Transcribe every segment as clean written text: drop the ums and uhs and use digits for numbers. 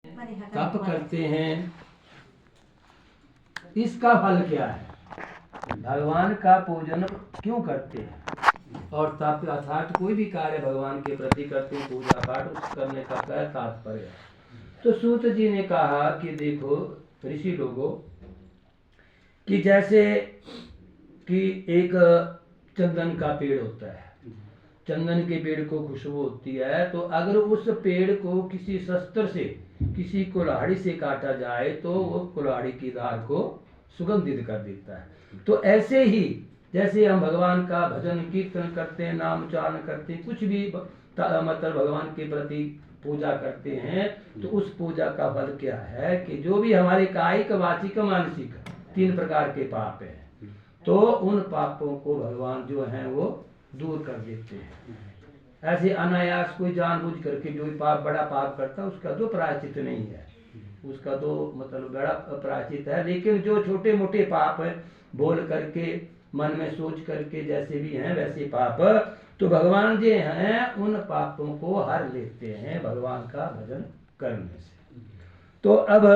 तप करते हैं, इसका फल क्या है? भगवान का पूजन क्यों करते हैं? और तप अर्थात कोई भी कार्य भगवान के प्रति करते हैं, पूजा पाठ, उस करने का क्या तात्पर्य है? तो सूत जी ने कहा कि देखो ऋषि लोगों, कि जैसे कि एक चंदन का पेड़ होता है, चंदन के पेड़ को खुशबू होती है, तो अगर उस पेड़ को किसी शस्त्र से, किसी कुल्हाड़ी से काटा जाए तो वो कुल्हाड़ी की धार को सुगंधित कर देता है। तो ऐसे ही जैसे हम भगवान का भजन कीर्तन करते हैं, नाम उच्चारण करते हैं, कुछ भी मतलब भगवान के प्रति पूजा करते हैं, तो उस पूजा का फल क्या है कि जो भी हमारे कायिक, वाचिक, मानसिक 3 प्रकार के पाप हैं, तो उन पापों को भगवान जो है वो दूर कर देते हैं। ऐसे अनायास कोई जानबूझ करके जो पाप, बड़ा पाप करता है उसका तो प्रायश्चित नहीं है, उसका तो मतलब बड़ा प्रायश्चित है, लेकिन जो छोटे मोटे पाप है, बोल करके, मन में सोच करके, जैसे भी हैं वैसे पाप, तो भगवान जो हैं उन पापों को हर लेते हैं भगवान का भजन करने से। तो अब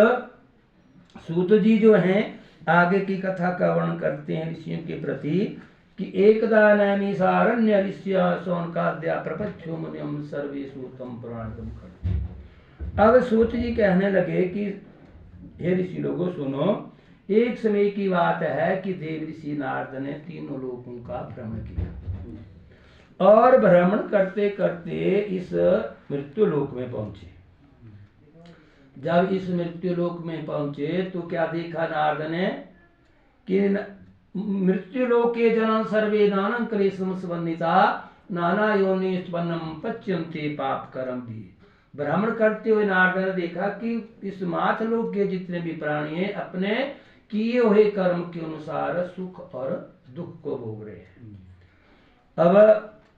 सूत जी जो हैं आगे की कथा का वर्णन करते हैं ऋषियों के प्रति कि एकदा नैमी सारण्य ऋष्य सौनकाद्या प्रपच्छो मुनिम सर्वे सूतम पुराणम कर। अब सूत जी कहने लगे कि हे ऋषि लोगों सुनो, एक समय की बात है कि देव ऋषि नारद ने 3 लोकों का भ्रमण किया और भ्रमण करते करते इस मृत्यु लोक में पहुंचे। जब इस मृत्यु लोक में पहुंचे तो क्या देखा नारद ने कि मृत्यु लोके जन सर्वे नानं क्लेशम संबंधिता नाना योनि उत्पन्नम पच्यन्ते पाप कर्म भी। भ्रमण करते हुए नारद ने देखा कि इस माथ लोक के जितने भी प्राणी हैं अपने किए हुए कर्म के अनुसार सुख और दुख को भोग रहे हैं।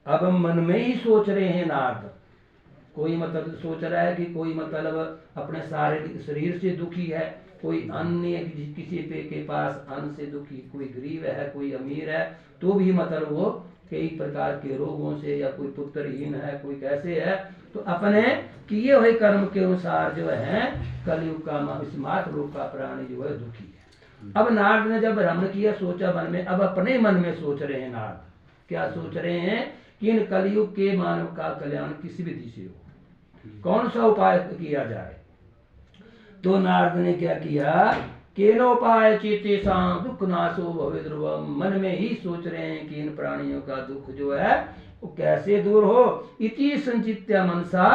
अब मन में ही सोच रहे हैं नारद, कोई मतलब सोच रहा है कि कोई मतलब अपने शारीरिक शरीर से दुखी है, कोई अन्य किसी पे के पास अन्न से दुखी, कोई गरीब है, कोई अमीर है, तो भी मतलब वो कई प्रकार के रोगों से, या कोई पुत्रहीन है, कोई कैसे है, तो अपने किए हुए कर्म के अनुसार जो है कलयुग का इस मात लोक का प्राणी जो है दुखी है। अब नारद ने जब भ्रमण किया, सोचा मन में, अब अपने मन में सोच रहे हैं नारद, क्या सोच रहे हैं कि इन कलयुग के मानव का कल्याण किसी विधि से हो, कौन सा उपाय किया जाए। तो नारद ने क्या किया, केनोपाय चेतेषां दुख नाशो भवे ध्रुवम, मन में ही सोच रहे हैं कि इन प्राणियों का दुख जो है वो कैसे दूर हो। इति संचित्य मनसा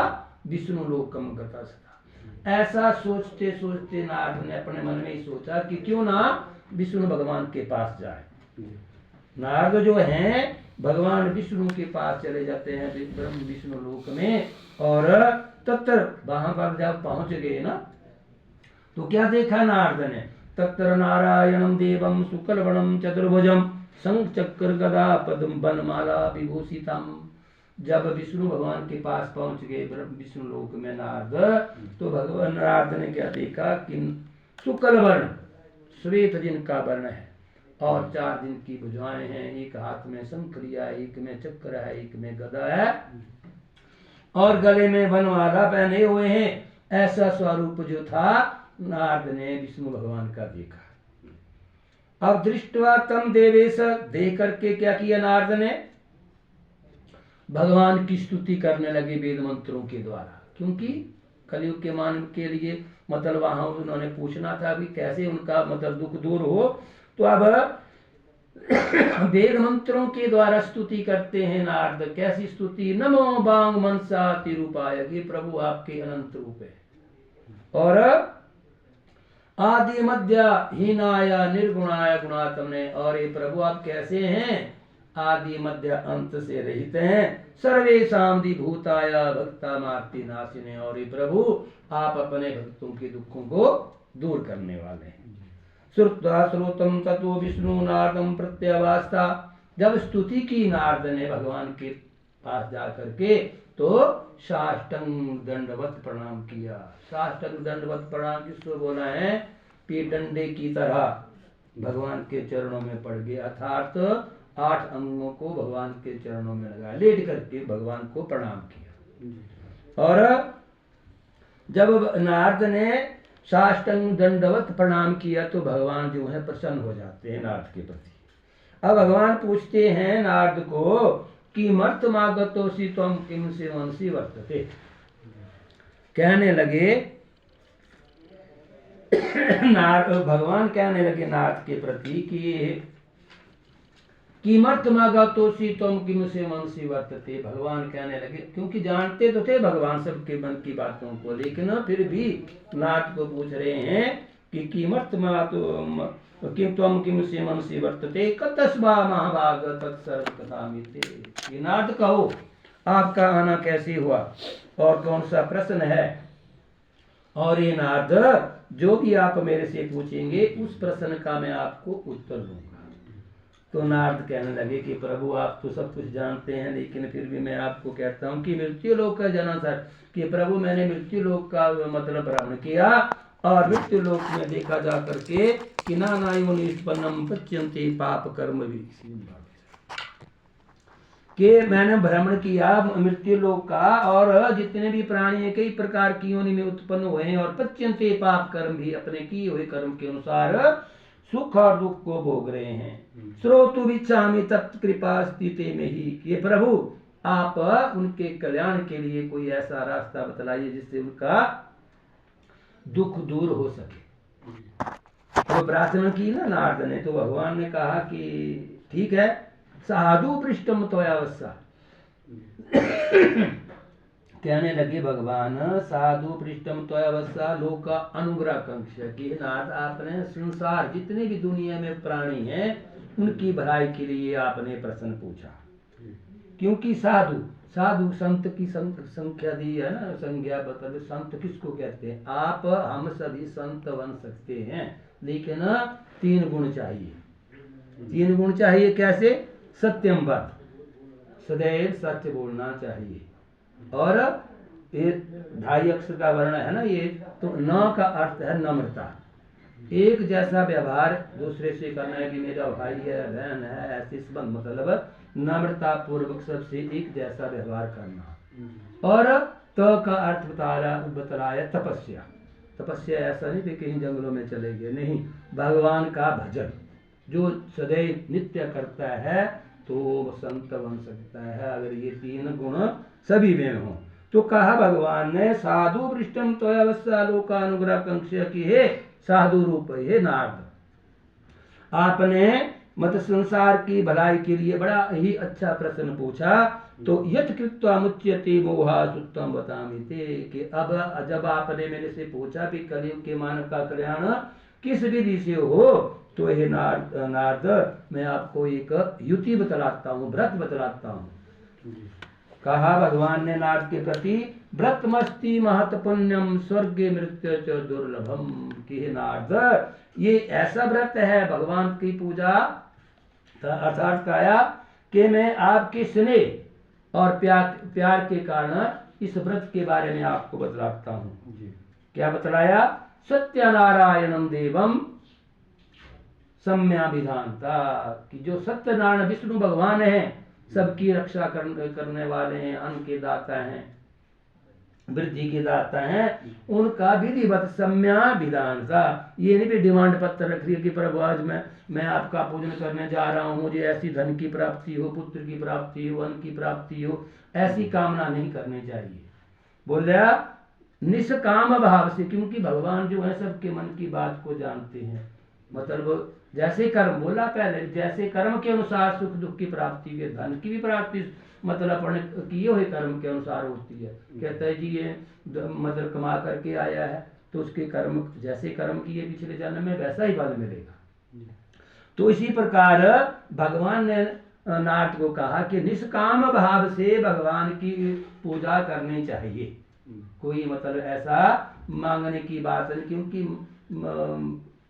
विष्णु लोकम गता सदा। ऐसा सोचते सोचते नारद ने अपने मन में ही सोचा कि क्यों ना विष्णु भगवान के पास जाए। नारद जो हैं भगवान विष्णु के पास चले जाते हैं ब्रह्म विष्णु लोक में, और तत्र वहां पर जब पहुंच गए ना, तो क्या देखा नारद ने, तत्र नारायणं देवं शुक्लवर्णं चतुर्भुजं शंख चक्र गदा पद्म वनमाला विभूषितम्। जब विष्णु भगवान के पास पहुंच गए विष्णु लोक में नारद, तो भगवान नारद ने क्या देखा कि शुक्ल वर्ण, श्वेत जिनका वर्ण है, और 4 दिन की भुजाएं हैं, एक हाथ में शंख लिया, एक में चक्र है, एक में गदा है, और गले में वनमाला पहने हुए हैं। ऐसा स्वरूप जो था नारद ने विष्णु भगवान का देखा। अब दृष्टवा तम देवेश, देख करके क्या किया नारद ने, भगवान की स्तुति करने लगे वेद मंत्रों के द्वारा, क्योंकि कलयुग के मानव के लिए मतलब वहां उन्होंने पूछना था कि कैसे उनका मतलब दुख दूर हो, तो अब वेद मंत्रों के द्वारा स्तुति करते हैं नारद। कैसी स्तुति, नमो बांग मनसा तिरुपाय, ये प्रभु आपके अनंत रूप है, और आदि मध्य हीनाय निर्गुणाय गुणात्मने, और ये प्रभु आप कैसे हैं, आदि मध्य अंत से रहित हैं, सर्वेषां भूताय भक्ता मार्ति नाशिने, और ये प्रभु आप अपने भक्तों के दुखों को दूर करने वाले हैं। श्रुत्वा श्रोतम ततो विष्णु नारदम प्रत्यवास्ता, जब स्तुति की नारद ने भगवान के पास जा करके, तो साष्टांग दंडवत प्रणाम किया। साष्टांग दंडवत प्रणाम जिसको बोला है, पीडंडे की तरह भगवान के चरणों में पड़ गए, अर्थात 8 अंगों को भगवान के चरणों में लगाया, लेट करके भगवान को प्रणाम किया। और जब नारद ने साष्टांग दंडवत प्रणाम किया तो भगवान जो है प्रसन्न हो जाते हैं नारद के प्रति। अब भगवान पूछते हैं नारद को कि मर्तमागतोसि त्वं किम से मनसि वर्तते। कहने लगे भगवान कहने लगे नारद के प्रति कि किमर्थमागतोसि त्वं किम से मनसि वर्तते। भगवान कहने लगे, क्योंकि जानते तो थे भगवान सबके मन की बातों को, लेकिन फिर भी नारद को पूछ रहे हैं कि त्वं किम से मनसि वर्तते कतस्वा महाभाग तत्सर्व कथामिते। ये नारद कहो आपका आना कैसे हुआ और कौन सा प्रश्न है, और ये नारद जो भी आप मेरे से पूछेंगे उस प्रश्न का मैं आपको उत्तर दूंगा। तो नारद कहने लगे कि प्रभु आप तो सब कुछ जानते हैं, लेकिन फिर भी मैं आपको कहता हूँ कि मृत्यु लोक का जाना था कि प्रभु मैंने मृत्यु लोक का मतलब भ्रमण किया, और मृत्यु लोक में देखा जा करके कि नाना योनिष्पन्नम पच्यन्ते पाप कर्म भी, कि मैंने भ्रमण किया मृत्यु लोक का, और जितने भी प्राणी हैं कई प्रकार की योनि में उत्पन्न हुए हैं, और पच्यन्ते पाप कर्म भी, अपने किए हुए कर्म के अनुसार सुख और दुख को भोग रहे हैं। श्रोतु विच्छामि तत्कृपा स्थिति में ही, कि प्रभु आप उनके कल्याण के लिए कोई ऐसा रास्ता बतलाइए जिससे उनका दुख दूर हो सके। तो प्रार्थना की ना नारद ने, तो भगवान ने कहा कि ठीक है, साधु पृष्ठम त्वयावस्सा। कहने लगे भगवान, साधु पृष्ठम त्वयावस्सा लोका अनुग्रह कंक्ष्य, कि नारद आपने संसार जितने भी दुनिया में प्राणी हैं उनकी भलाई के लिए आपने प्रश्न पूछा। क्योंकि साधु साधु संत की संख्या दी है ना, संज्ञा बता, संत किसको कहते हैं। आप हम सभी संत बन सकते हैं, लेकिन 3 गुण चाहिए। 3 गुण चाहिए। कैसे? सत्यम वद, सदैव सच बोलना चाहिए, और ये 2.5 अक्षर का वर्ण है ना ये, तो न का अर्थ है नम्रता, एक जैसा व्यवहार दूसरे से करना है, कि मेरा भाई है बहन है ऐसे संबंध, मतलब नम्रता पूर्वक सबसे एक जैसा व्यवहार करना। और त का अर्थ बतलाया तपस्या। तपस्या ऐसा नहीं कि कहीं जंगलों में चले गए, नहीं, भगवान का भजन जो सदैव नित्य करता है तो वो संत बन सकता है, अगर ये 3 गुण सभी में हो। तो कहा भगवान ने, साधु पृष्ठम त्वयावस्सा लोकानुग्रह कंक्ष्य, की हे साधु रूप, हे नारद, आपने मत संसार की भलाई के लिए बड़ा ही अच्छा प्रश्न पूछा। तो यत् कृत्वा मुच्यते मोहा सुत्तम बतामिते, कि अब जब आपने मेरे से पूछा कि कलयुग के मानव का कल्याण किस विधि से हो, तो हे नारद मैं आपको एक युति बतलाता हूँ, व्रत बतलाता हूँ। कहा भगवान ने नारद के प्रति, व्रतमस्ति महत पुण्यम स्वर्गे मृत्यु च दुर्लभम, कि हे नारद ये ऐसा व्रत है भगवान की पूजा, अर्थात काया कि मैं आपके स्नेह और प्यार के कारण इस व्रत के बारे में आपको बतलाता हूँ। क्या बतलाया? सत्यनारायणम देवम सम्या विधानता, कि जो सत्यनारायण विष्णु भगवान हैं, सबकी रक्षा करने वाले हैं, अन्न के दाता हैं, वृद्धि के दाता हैं, उनका विधिवत सम्या विधानता। ये नहीं भी डिमांड पत्र रख रही है कि प्रभु आज मैं आपका पूजन करने जा रहा हूँ, मुझे ऐसी धन की प्राप्ति हो, पुत्र की प्राप्ति हो, अन्न की प्राप्ति हो, ऐसी कामना नहीं करनी चाहिए। बोलिया निष्काम भाव से, क्योंकि भगवान जो है सबके मन की बात को जानते हैं। मतलब जैसे कर्म बोला पहले, जैसे कर्म के अनुसार सुख दुख की प्राप्ति है, धन की भी प्राप्ति मतलब अपने किए हुए कर्म के अनुसार होती है। कहता है जी ये मतलब कमा करके आया है तो उसके कर्म, जैसे कर्म किए पिछले जन्म में वैसा ही फल मिलेगा। तो इसी प्रकार भगवान ने नारद को कहा कि निष्काम भाव से भगवान की पूजा करनी चाहिए, कोई मतलब ऐसा मांगने की बात नहीं, क्योंकि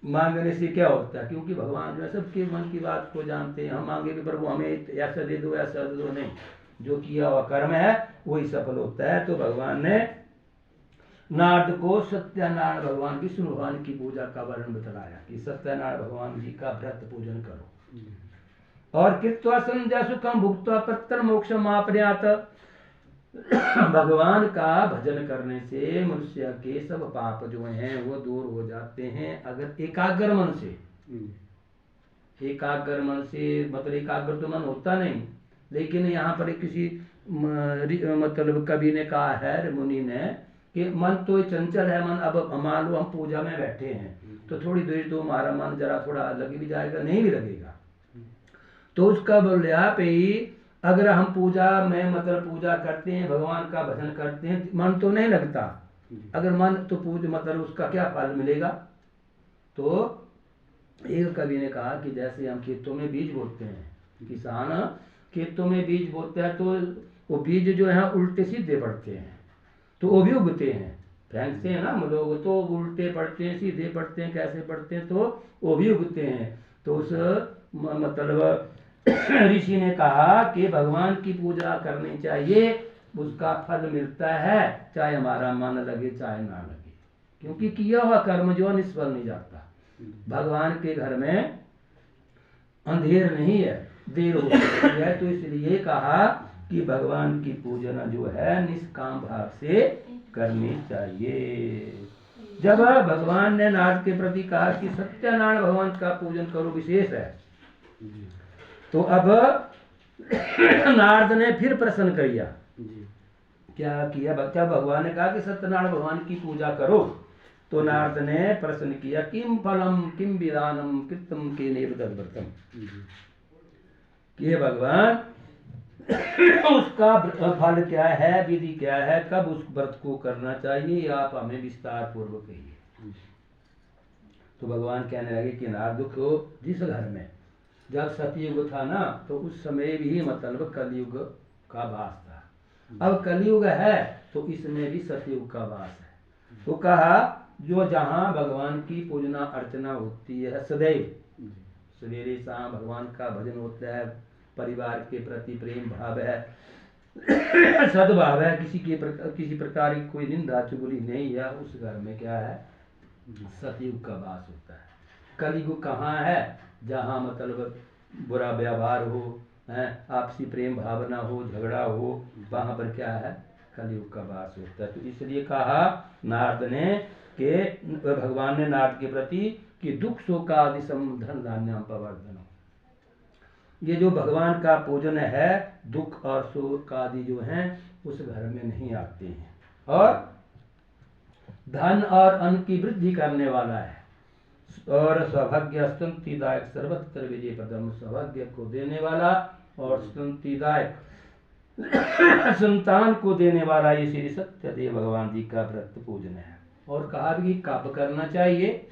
मांगने से क्या होता है, क्योंकि भगवान जो है सबके मन की बात को जानते हैं। हम मांगे भी प्रभु हमें ऐसा दे दो ऐसा दे दो, नहीं, जो किया हुआ कर्म है वही सफल होता है। तो भगवान ने नारद को सत्यनारायण भगवान विष्णु भगवान की पूजा का वर्णन बतलाया कि सत्यनारायण भगवान जी का व्रत पूजन करो। और कृत्वा संध्या सुखम भुक्त्वा पत्र मोक्षम आपन्यात, भगवान का भजन करने से मनुष्य के सब पाप जो हैं वो दूर हो जाते हैं, अगर एकाग्र मन से। एकाग्र मन से मतलब एकाग्र तो मन होता नहीं, लेकिन यहाँ पर किसी मतलब कवि ने कहा है, मुनि ने, कि मन तो चंचल है मन। अब मान लो हम पूजा में बैठे हैं तो थोड़ी देर तो हमारा मन जरा थोड़ा लग भी जाएगा, नहीं भी लगेगा। तो उसका बोले आप ही, अगर हम पूजा में मतलब पूजा करते हैं, भगवान का भजन करते हैं, मन तो नहीं लगता। अगर मन तो पूज मतलब उसका क्या फल मिलेगा। तो एक कवि ने कहा कि जैसे हम खेतों में बीज बोते हैं, किसान खेतों में बीज बोते हैं तो वो बीज जो है उल्टे सीधे पड़ते हैं, तो वो भी उगते हैं। फेंकते हैं ना हम लोग तो उल्टे पड़ते हैं, सीधे पड़ते हैं, कैसे पड़ते हैं, तो वो भी उगते हैं। तो उस मतलब ऋषि ने कहा कि भगवान की पूजा करनी चाहिए, उसका फल मिलता है, चाहे हमारा मन लगे चाहे ना लगे, क्योंकि किया हुआ कर्म जो निष्फल नहीं जाता। भगवान के घर में अंधेर नहीं है, देर हो सकती है। तो इसलिए कहा कि भगवान की पूजना जो है निष्काम भाव से करनी चाहिए। जब भगवान ने नारद के प्रति कहा कि सत्यनारायण भगवान का पूजन करो विशेष है, तो अब नारद ने फिर प्रश्न किया। क्या किया बच्चा? भगवान ने कहा कि सत्यनारायण भगवान की पूजा करो, तो नारद ने प्रश्न किया, किम फलम किम विधानम कृतम के नेव्रतम, कि भगवान उसका फल क्या है, विधि क्या है, कब उस व्रत को करना चाहिए, आप हमें विस्तार पूर्वक कहिए। तो भगवान कहने लगे कि नारद को, जिस घर में जब सतयुग था ना, तो उस समय भी मतलब कलयुग का वास था। अब कलयुग है तो इसमें भी सतयुग का वास है। तो कहा जो जहाँ भगवान की पूजना अर्चना होती है सदैव, सवेरे शाम भगवान का भजन होता है, परिवार के प्रति प्रेम भाव है, सद्भाव है, किसी प्रकार की कोई निंदा चुगली नहीं है, उस घर में क्या है, सतयुग का वास होता है। कलयुग कहाँ है? जहाँ मतलब बुरा व्यवहार हो, आपसी प्रेम भावना हो, झगड़ा हो, वहाँ पर क्या है, कलयुग का वास होता है। तो इसलिए कहा नारद ने कि भगवान ने नारद के प्रति कि दुख शोकादि धन धान्यम प्रवर्धन, ये जो भगवान का पूजन है, दुख और शोक आदि जो हैं उस घर में नहीं आते हैं, और धन और अन्न की वृद्धि करने वाला है, और सौभाग्य स्तुतिदायक सर्वत्र विजय पदम, सौभाग्य को देने वाला और स्तुतिदायक संतान को देने वाला ये श्री सत्यदेव भगवान जी का व्रत पूजन है। और कहा भी कब करना चाहिए,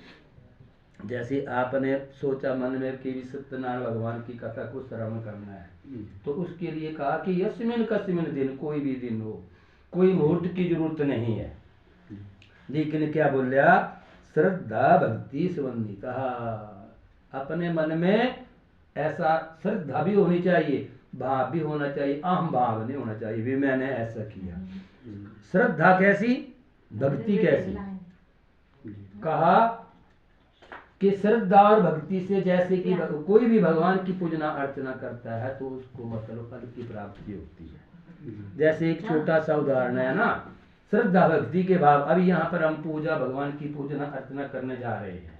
जैसे आपने सोचा मन में कि सत्यनारायण भगवान की कथा को श्रवण करना है, तो उसके लिए कहा कि यस्मिन कस्मिन दिन, कोई भी दिन हो, कोई मुहूर्त की जरूरत नहीं है, लेकिन क्या बोलिया, श्रद्धा भक्ति समन्विता, अपने मन में ऐसा श्रद्धा भी होनी चाहिए, भाव भी होना चाहिए, अहम भाव नहीं होना चाहिए भी मैंने ऐसा किया। श्रद्धा कैसी, भक्ति कैसी? कहा कि श्रद्धा और भक्ति से, जैसे कि कोई भी भगवान की पूजना अर्चना करता है तो उसको मतलब फल की प्राप्ति होती है। जैसे एक छोटा सा उदाहरण है ना, श्रद्धा भक्ति के भाव। अभी यहाँ पर हम पूजा भगवान की पूजना अर्चना करने जा रहे हैं,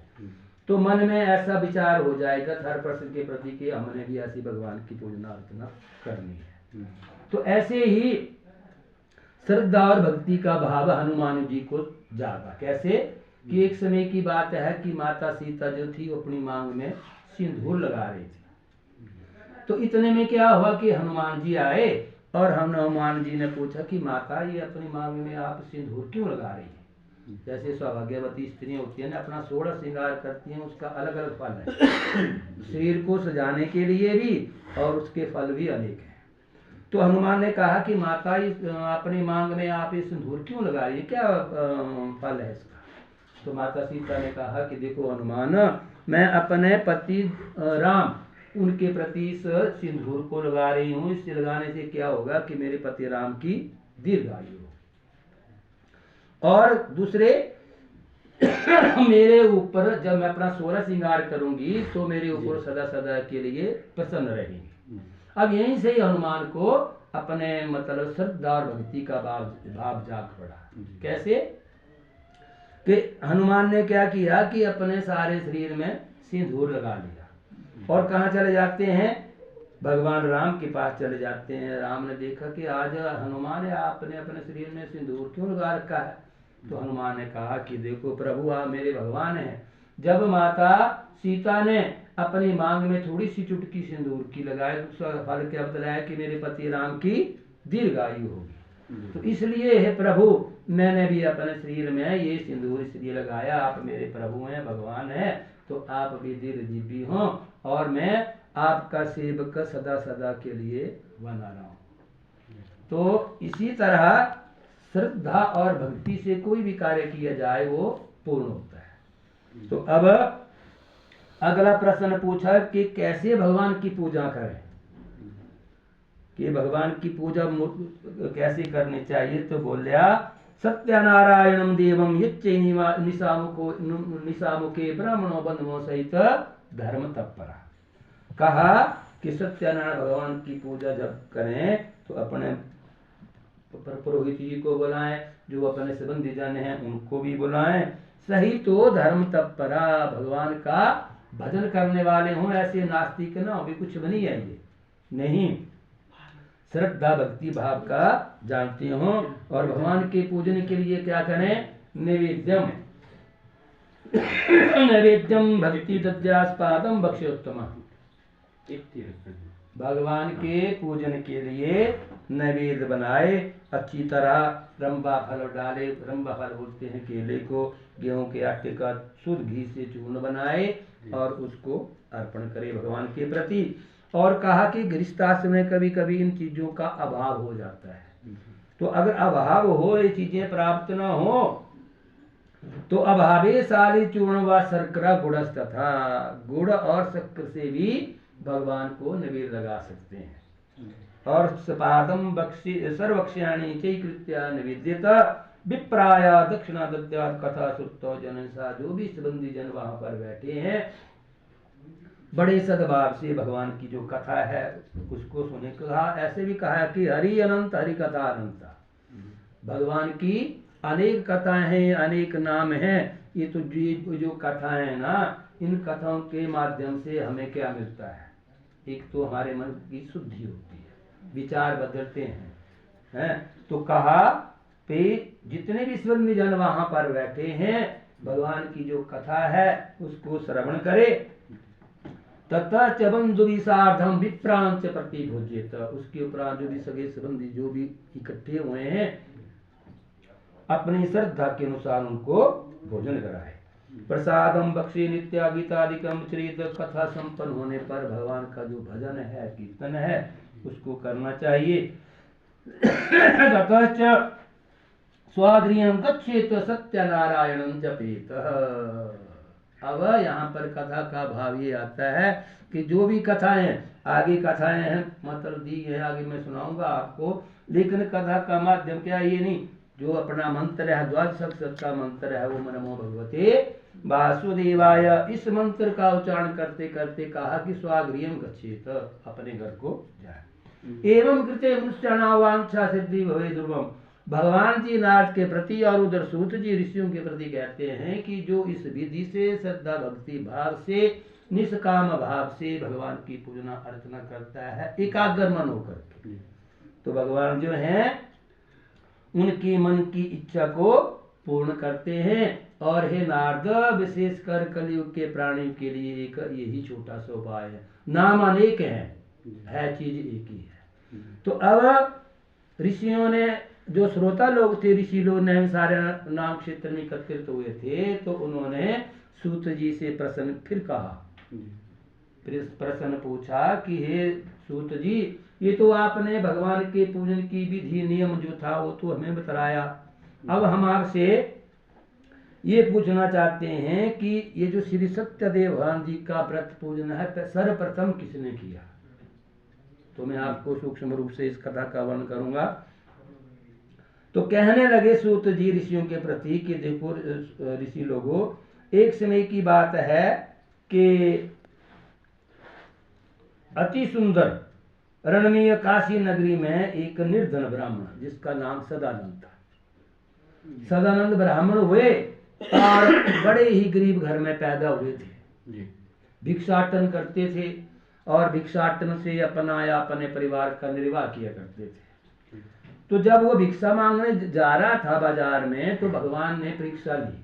तो मन में ऐसा विचार हो जाएगा हर पर्सन के प्रति कि हमने भी ऐसी भगवान की पूजना अर्चना करनी है। तो ऐसे ही श्रद्धा और भक्ति का भाव हनुमान जी को जागा। कैसे कि एक समय की बात है कि माता सीता जो थी वो अपनी मांग में सिंदूर लगा रही थी। तो इतने में क्या हुआ कि हनुमान जी आए, और हनुमान जी ने पूछा कि माता ये अपनी मांग में आप सिंदूर क्यों लगा रही हैं? जैसे सौभाग्यवती स्त्रियां होती हैं ना, अपना 16 श्रृंगार करती हैं, उसका अलग अलग फल है, शरीर को सजाने के लिए भी और उसके फल भी अनेक हैं। तो हनुमान ने कहा कि माता अपनी मांग में आप ये सिंदूर क्यों लगा रही है, क्या फल है इसका? तो माता सीता ने कहा कि देखो हनुमान, मैं अपने पति राम उनके प्रति इस सिंदूर को लगा रही हूँ, इससे लगाने से क्या होगा कि मेरे पति राम की दीर्घायु हो, और दूसरे मेरे ऊपर जब मैं अपना 16 श्रृंगार करूंगी तो मेरे ऊपर सदा सदा के लिए प्रसन्न रहेंगे। अब यहीं से ही हनुमान को अपने मतलब श्रद्धा और भक्ति का भाव जाग पड़ा। कैसे कि हनुमान ने क्या किया कि अपने सारे शरीर में सिंदूर लगा लिया और कहाँ चले जाते हैं, भगवान राम के पास चले जाते हैं। राम ने देखा कि आज हनुमान है, आपने अपने शरीर में सिंदूर क्यों लगा रखा है? तो हनुमान ने कहा कि देखो प्रभु, आप मेरे भगवान हैं। जब माता सीता ने अपनी मांग में थोड़ी सी चुटकी सिंदूर की लगाए तो उसका फल क्या बतलाया कि मेरे पति राम की दीर्घायु होगी। तो इसलिए हे प्रभु, मैंने भी अपने शरीर में ये सिंदूर इसलिए लगाया, आप मेरे प्रभु हैं, भगवान हैं, तो आप भी दीर्घजीवी हो और मैं आपका सेवक सदा सदा के लिए बना रहा हूं। तो इसी तरह श्रद्धा और भक्ति से कोई भी कार्य किया जाए वो पूर्ण होता है। तो अब अगला प्रश्न पूछा कि कैसे भगवान की पूजा करें, कि भगवान की पूजा कैसे करनी चाहिए। तो बोलिया सत्यनारायणम देवम यच्चै निशामुखे ब्राह्मणो बंधुओं सहित धर्म तत्परा। कहा कि सत्यनारायण भगवान की पूजा जब करें तो अपने पुरोहित जी को बुलाएं, जो अपने संबंधी जन हैं उनको भी बुलाएं, सही तो धर्म तत्परा, भगवान का भजन करने वाले हों, ऐसे नास्तिक ना हो भी कुछ बनी है ये नहीं, श्रद्धा भक्ति भाव का जानते हो। और भगवान के पूजन के लिए क्या करें, नैवेद्यम नैवेद्यम भक्ति दद्यास्पादम भक्ष्योत्तम। भगवान के पूजन के लिए नैवेद्य बनाए, अच्छी तरह रंबा फल डाले, रंबा फल बोलते हैं केले को, गेहूं के आटे का शुद्ध घी से चूर्ण बनाए और उसको अर्पण करे भगवान के प्रति। और कहा कि गृहस्थाश्रम में कभी कभी इन चीजों का अभाव हो जाता है, तो अगर अभाव हो, ये चीजें प्राप्त न हो, तो अभावे साली चूर्ण व शर्करा गुड़स तथा, गुड़ और शक्कर से भी भगवान को नैवेद्य लगा सकते हैं। और सपादम बक्षी सर्वक्षाणी चैकृत्या निवेद्यता विप्राया दक्षिणा दद्यात् कथा सुतो जनसा। जो भी संबंधी जन वहां पर बैठे हैं बड़े सद्भाव से भगवान की जो कथा है उसको सुने। कहा ऐसे भी कहा कि हरि अनंत हरि कथा अनंता, भगवान की अनेक कथाएं हैं, अनेक नाम हैं। ये तो जो कथाएं हैं ना, इन कथाओं के माध्यम से हमें क्या मिलता है, एक तो हमारे मन की शुद्धि होती है, विचार बदलते हैं। तो कहा पे जितने भी स्वर्ण जन वहां पर बैठे हैं भगवान की जो कथा है उसको श्रवण करे। तथा च बंधुविसार्धम विप्रांच प्रतिभोज्येत, उसके उपरांत जो भी सगे संबंधी जो भी इकट्ठे हुए हैं अपनी श्रद्धा के अनुसार उनको भोजन कराए। प्रसादम बक्षी नित्या गीतादिकम चरित, कथा संपन्न होने पर भगवान का जो भजन है कीर्तन है उसको करना चाहिए। ततश्च स्वागृहं गच्छेत सत्यनारायणं जपेत। अब यहाँ पर कथा का भाव ये आता है कि जो भी कथाएं आगे कथाएं हैं मतलब दी है, आगे मैं सुनाऊंगा आपको, लेकिन कथा का माध्यम क्या, ये नहीं, जो अपना मंत्र है द्वादश अक्षर का मंत्र है वो नमो भगवते वासुदेवाय, इस मंत्र का उच्चारण करते करते कहा कि स्वागृहं गच्छेत, अपने घर को जाए। एवं कृते मनुष्याणावांछा सिद्धि भवे ध्रुवम, भगवान जी नाथ के प्रति और उधर सूत जी ऋषियों के प्रति कहते हैं कि जो इस विधि से श्रद्धा भक्ति भाव से निष्काम भाव से भगवान की पूजना अर्चना करता है एकाग्र मन होकर के, तो भगवान जो हैं उनकी मन की इच्छा को पूर्ण करते हैं। और हे नारद, विशेषकर कलयुग के प्राणी के लिए एक यही छोटा सा उपाय है, नाम अनेक है चीज एक ही है। तो अब ऋषियों ने, जो श्रोता लोग थे ऋषि लोग ने सारे नाम क्षेत्र में एकत्रित हुए थे, तो उन्होंने सूत जी से प्रश्न फिर कहा, प्रश्न पूछा कि हे सूत जी, ये तो आपने भगवान के पूजन की विधि नियम जो था वो तो हमें बतलाया, अब हम आपसे ये पूछना चाहते हैं कि ये जो श्री सत्यदेव भगवान जी का व्रत पूजन है सर्वप्रथम किसने किया। तो मैं आपको सूक्ष्म रूप से इस कथा का वर्णन करूंगा। तो कहने लगे सूत जी ऋषियों के प्रति कि देखो ऋषि लोगों, एक समय की बात है कि अति सुंदर रणनीय काशी नगरी में एक निर्धन ब्राह्मण जिसका नाम सदानंद था। सदानंद ब्राह्मण हुए और बड़े ही गरीब घर में पैदा हुए थे। भिक्षाटन करते थे और भिक्षाटन से अपना या अपने परिवार का निर्वाह किया करते थे। तो जब वो भिक्षा मांगने जा रहा था बाजार में तो भगवान ने परीक्षा ली।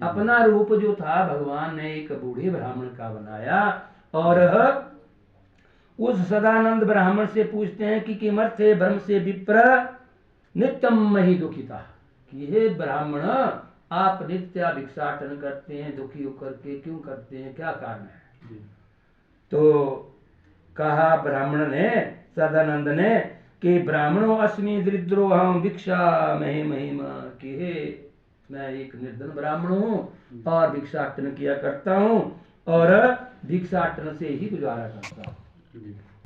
अपना रूप जो था भगवान ने एक बूढ़े ब्राह्मण का बनाया और उस सदानंद ब्राह्मण से पूछते हैं कि किमर्थे ब्रह्म से विप्र नित्यम मही दुखिता, कि हे ब्राह्मण आप नित्य भिक्षाटन करते हैं, दुखी होकर के क्यों करते हैं, क्या कारण है? तो कहा ब्राह्मण ने, सदानंद ने, कि ब्राह्मणों अस्मि दरिद्रोहम भिक्षा मही महिमा, कि हे मैं एक निर्धन ब्राह्मण हूँ और भिक्षाटन किया करता हूँ और भिक्षाटन से ही गुजारा करता हूँ।